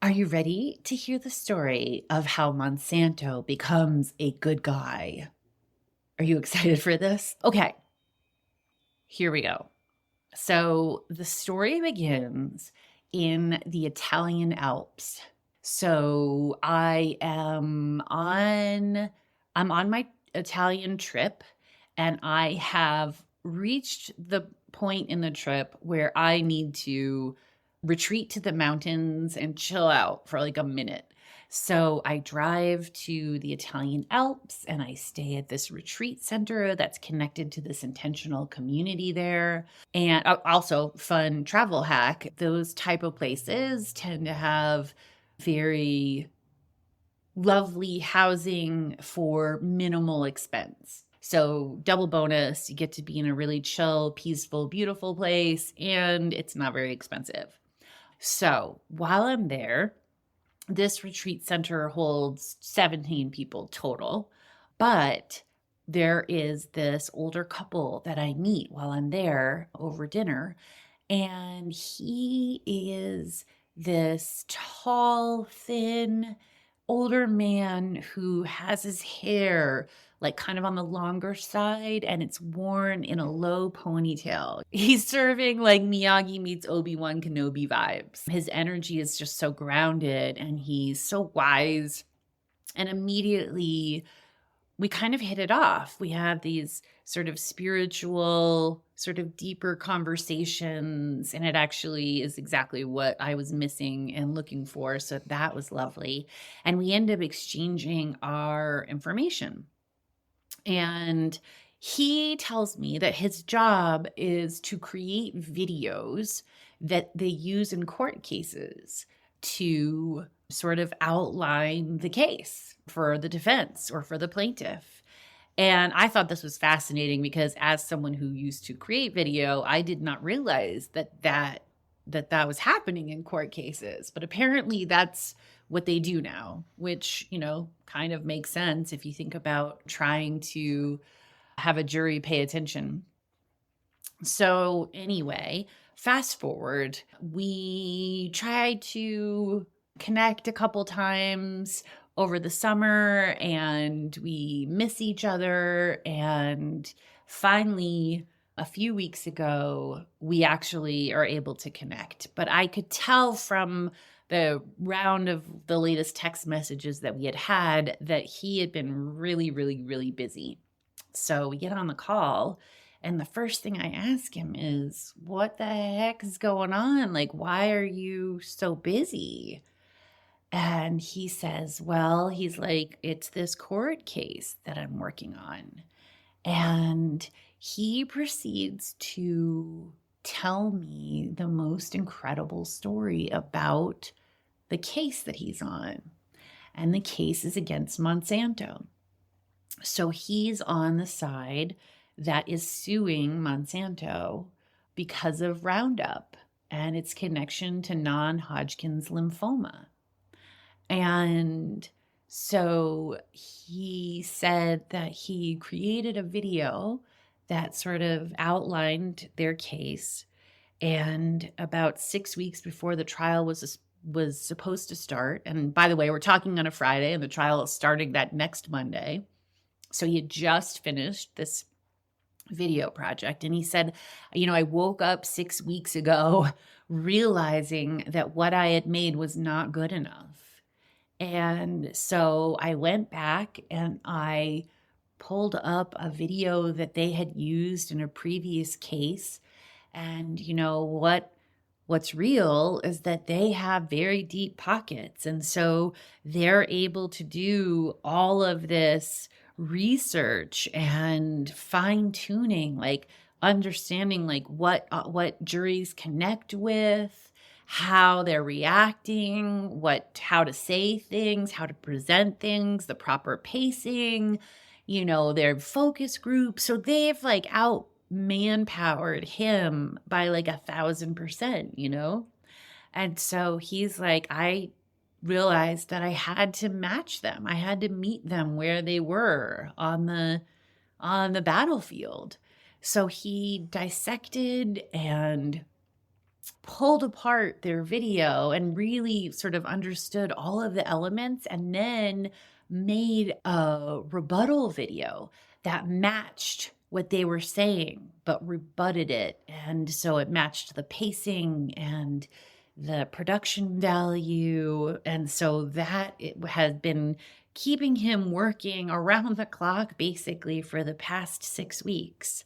Are you ready to hear the story of how Monsanto becomes a good guy? Are you excited for this? Okay, here we go. So the story begins in the Italian Alps. So I'm on my Italian trip, and I have reached the point in the trip where I need to retreat to the mountains and chill out for like a minute. So I drive to the Italian Alps and I stay at this retreat center that's connected to this intentional community there. And also, fun travel hack, those type of places tend to have very lovely housing for minimal expense. So double bonus, you get to be in a really chill, peaceful, beautiful place, and it's not very expensive. So while I'm there, this retreat center holds 17 people total, but there is this older couple that I meet while I'm there over dinner, and he is this tall, thin, older man who has his hair like kind of on the longer side and it's worn in a low ponytail. He's serving like Miyagi meets Obi-Wan Kenobi vibes. His energy is just so grounded and he's so wise. And immediately we kind of hit it off. We have these sort of spiritual, sort of deeper conversations, and it actually is exactly what I was missing and looking for. So that was lovely. And we end up exchanging our information. And he tells me that his job is to create videos that they use in court cases to sort of outline the case for the defense or for the plaintiff. And I thought this was fascinating because as someone who used to create video, I did not realize that was happening in court cases. But apparently that's what they do now, which, kind of makes sense if you think about trying to have a jury pay attention. So anyway, fast forward, we tried to connect a couple times over the summer and we miss each other. And finally, a few weeks ago, we actually are able to connect. But I could tell from the round of the latest text messages that we had that he had been really, really, really busy. So we get on the call and the first thing I ask him is, what the heck is going on? Like, why are you so busy? And he says, well, he's like, it's this court case that I'm working on. And he proceeds to tell me the most incredible story about the case that he's on. And the case is against Monsanto. So he's on the side that is suing Monsanto because of Roundup and its connection to non-Hodgkin's lymphoma. And so he said that he created a video that sort of outlined their case. And about 6 weeks before the trial was supposed to start, and by the way, we're talking on a Friday and the trial is starting that next Monday. So he had just finished this video project. And he said, I woke up 6 weeks ago realizing that what I had made was not good enough. And so I went back and I pulled up a video that they had used in a previous case. And what's real is that they have very deep pockets. And so they're able to do all of this research and fine tuning, like understanding like what juries connect with, how they're reacting, how to say things, how to present things, the proper pacing, their focus group. So they've like out manpowered him by like 1,000%, And so he's like, I realized that I had to match them. I had to meet them where they were on the battlefield. So he dissected and pulled apart their video and really sort of understood all of the elements, and then made a rebuttal video that matched what they were saying, but rebutted it. And so it matched the pacing and the production value. And so that it has been keeping him working around the clock basically for the past 6 weeks.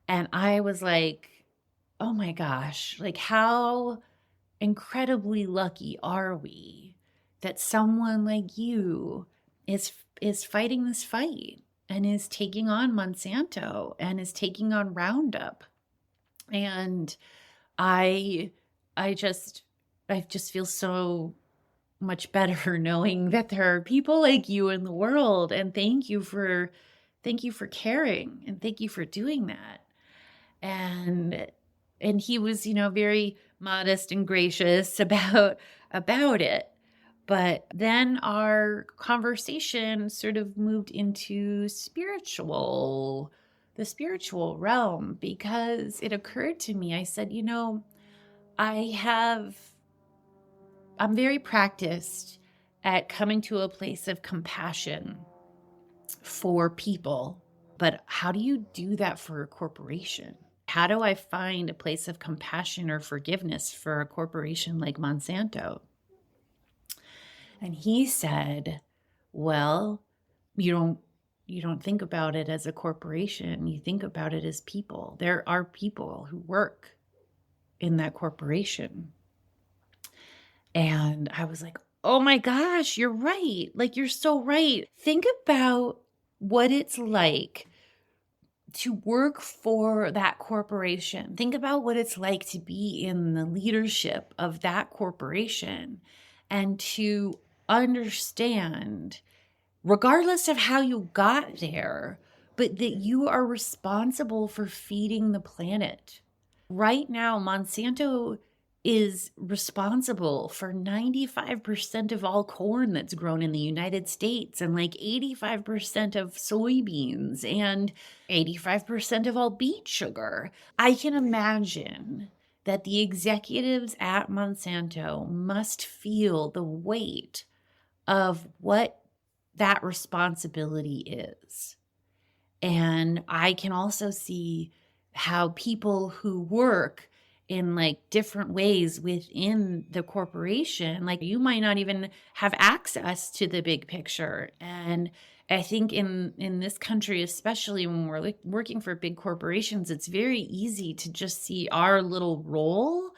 And I was like, oh my gosh, like how incredibly lucky are we that someone like you is fighting this fight and is taking on Monsanto and is taking on Roundup. And I I just I just feel so much better knowing that there are people like you in the world, and thank you for caring, and thank you for doing that. And he was, very modest and gracious about it. But then our conversation sort of moved into the spiritual realm, because it occurred to me. I said, I have I'm very practiced at coming to a place of compassion for people, but how do you do that for a corporation? How do I find a place of compassion or forgiveness for a corporation like Monsanto? And he said, well, you don't think about it as a corporation. You think about it as people. There are people who work in that corporation. And I was like, oh my gosh, you're right. Like, you're so right. Think about what it's like to work for that corporation. Think about what it's like to be in the leadership of that corporation and to understand, regardless of how you got there, but that you are responsible for feeding the planet. Right now, Monsanto is responsible for 95% of all corn that's grown in the United States, and like 85% of soybeans, and 85% of all beet sugar. I can imagine that the executives at Monsanto must feel the weight of what that responsibility is. And I can also see how people who work in like different ways within the corporation, like you might not even have access to the big picture. And I think in this country, especially when we're like working for big corporations, it's very easy to just see our little role,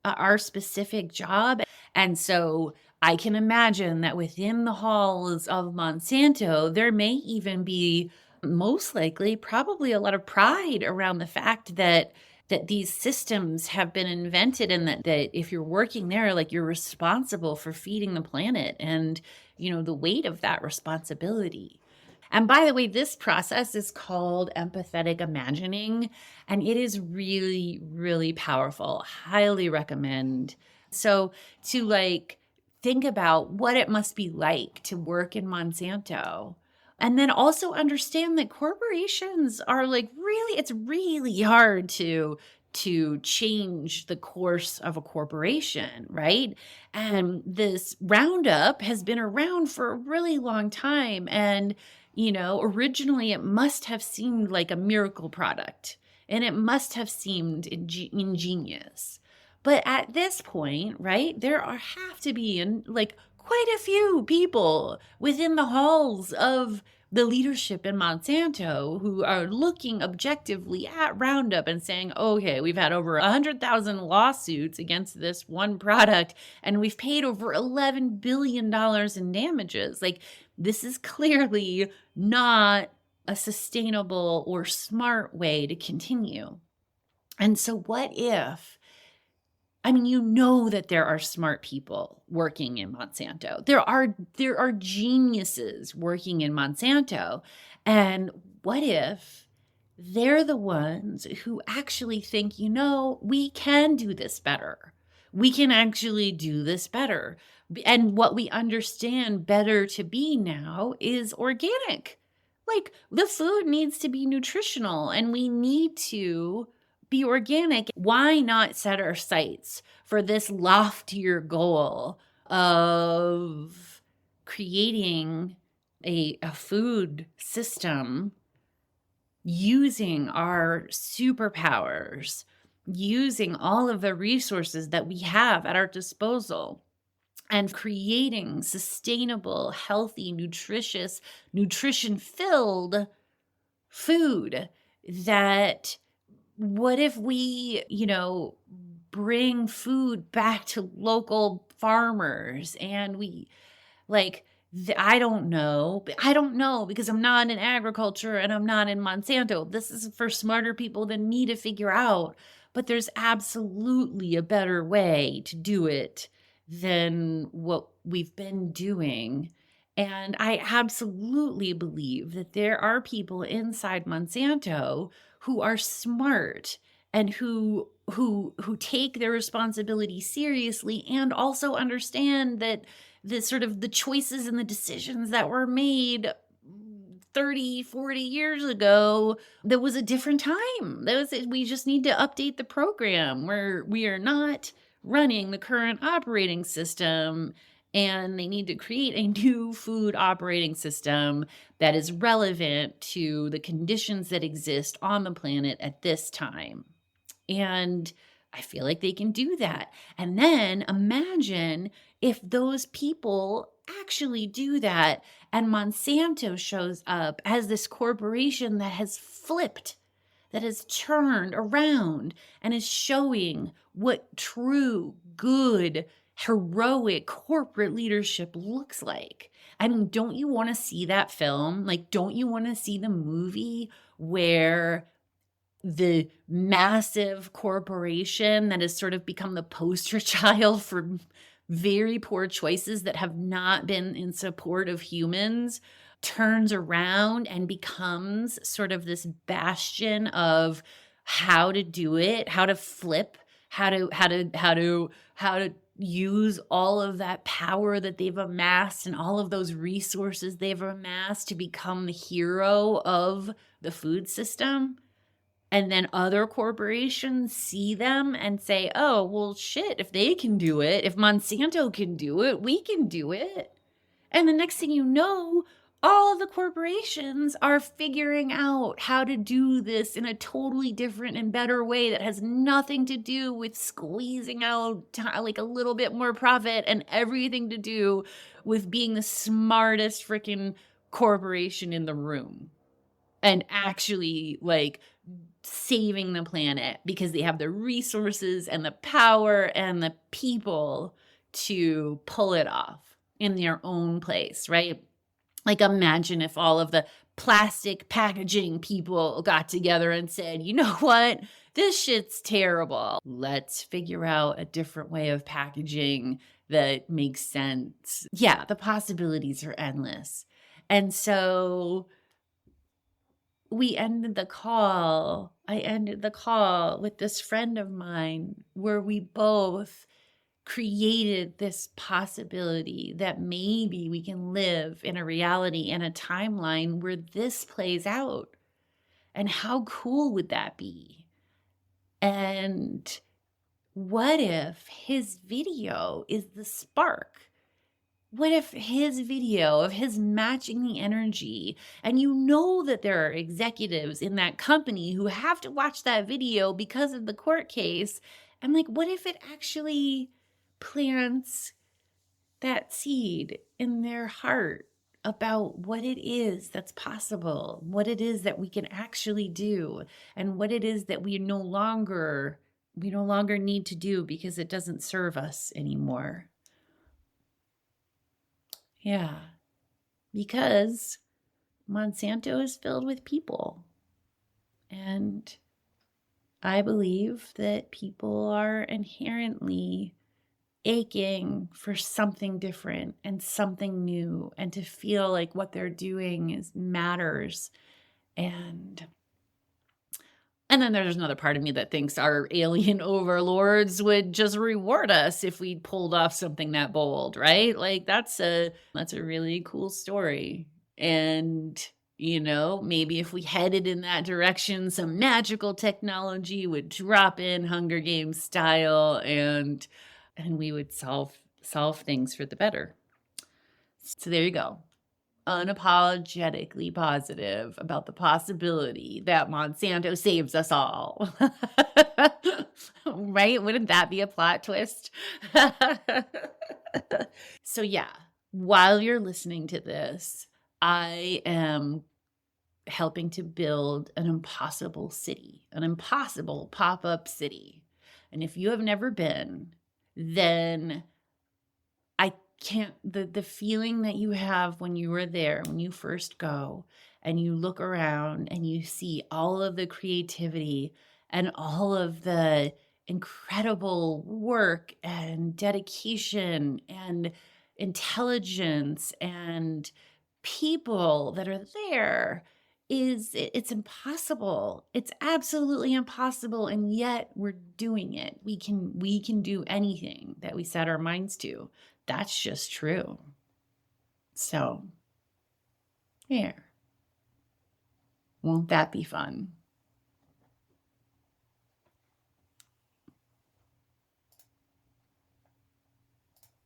our specific job. And so I can imagine that within the halls of Monsanto, there may even be, most likely, probably a lot of pride around the fact that these systems have been invented, and that if you're working there, like, you're responsible for feeding the planet, and the weight of that responsibility. And by the way, this process is called empathetic imagining, and it is really, really powerful. Highly recommend. So to like think about what it must be like to work in Monsanto. And then also understand that corporations are like it's really hard to change the course of a corporation, right? And this Roundup has been around for a really long time. And, originally it must have seemed like a miracle product, and it must have seemed ingenious. But at this point, right, have to be like quite a few people within the halls of the leadership in Monsanto who are looking objectively at Roundup and saying, okay, we've had over 100,000 lawsuits against this one product, and we've paid over $11 billion in damages. Like, this is clearly not a sustainable or smart way to continue. And so what if, that there are smart people working in Monsanto. There are geniuses working in Monsanto. And what if they're the ones who actually think, we can do this better. We can actually do this better. And what we understand better to be now is organic. Like, the food needs to be nutritional, and we need to be organic. Why not set our sights for this loftier goal of creating a food system using our superpowers, using all of the resources that we have at our disposal, and creating sustainable, healthy, nutritious, nutrition-filled food that what if we, bring food back to local farmers and we like I don't know. I don't know because I'm not in agriculture and I'm not in Monsanto. This is for smarter people than me to figure out. But there's absolutely a better way to do it than what we've been doing. And I absolutely believe that there are people inside Monsanto who are smart and who take their responsibility seriously and also understand that the choices and the decisions that were made 30, 40 years ago, there was a different time. We just need to update the program where we are not running the current operating system, and they need to create a new food operating system that is relevant to the conditions that exist on the planet at this time. And I feel like they can do that. And then imagine if those people actually do that and Monsanto shows up as this corporation that has flipped, that has turned around and is showing what true, good, heroic corporate leadership looks like. I mean, don't you want to see that film? Like, don't you want to see the movie where the massive corporation that has sort of become the poster child for very poor choices that have not been in support of humans turns around and becomes sort of this bastion of how to do it, how to flip, how to use all of that power that they've amassed and all of those resources they've amassed to become the hero of the food system. And then other corporations see them and say, oh, well, shit, if they can do it, if Monsanto can do it, we can do it. And the next thing you know, all of the corporations are figuring out how to do this in a totally different and better way that has nothing to do with squeezing out like a little bit more profit and everything to do with being the smartest freaking corporation in the room and actually like saving the planet because they have the resources and the power and the people to pull it off in their own place, right? Like imagine if all of the plastic packaging people got together and said, you know what? This shit's terrible. Let's figure out a different way of packaging that makes sense. Yeah, the possibilities are endless. And so I ended the call with this friend of mine where we both created this possibility that maybe we can live in a reality and a timeline where this plays out. And how cool would that be? And what if his video is the spark? What if his video of his matching the energy, and you know that there are executives in that company who have to watch that video because of the court case, and like, what if it actually plants that seed in their heart about what it is that's possible, what it is that we can actually do, and what it is that we no longer need to do because it doesn't serve us anymore. Yeah, because Monsanto is filled with people. And I believe that people are inherently aching for something different and something new and to feel like what they're doing matters. And then there's another part of me that thinks our alien overlords would just reward us if we pulled off something that bold, right? Like that's a really cool story. And Maybe if we headed in that direction, some magical technology would drop in Hunger Games style and we would solve things for the better. So there you go. Unapologetically positive about the possibility that Monsanto saves us all. Right? Wouldn't that be a plot twist? So yeah, while you're listening to this, I am helping to build an impossible city, an impossible pop-up city. And if you have never been, then I can't, the feeling that you have when you were there, when you first go and you look around and you see all of the creativity and all of the incredible work and dedication and intelligence and people that are there it's impossible. It's absolutely impossible, and yet we're doing it. We can do anything that we set our minds to. That's just true. So, here. Won't that be fun?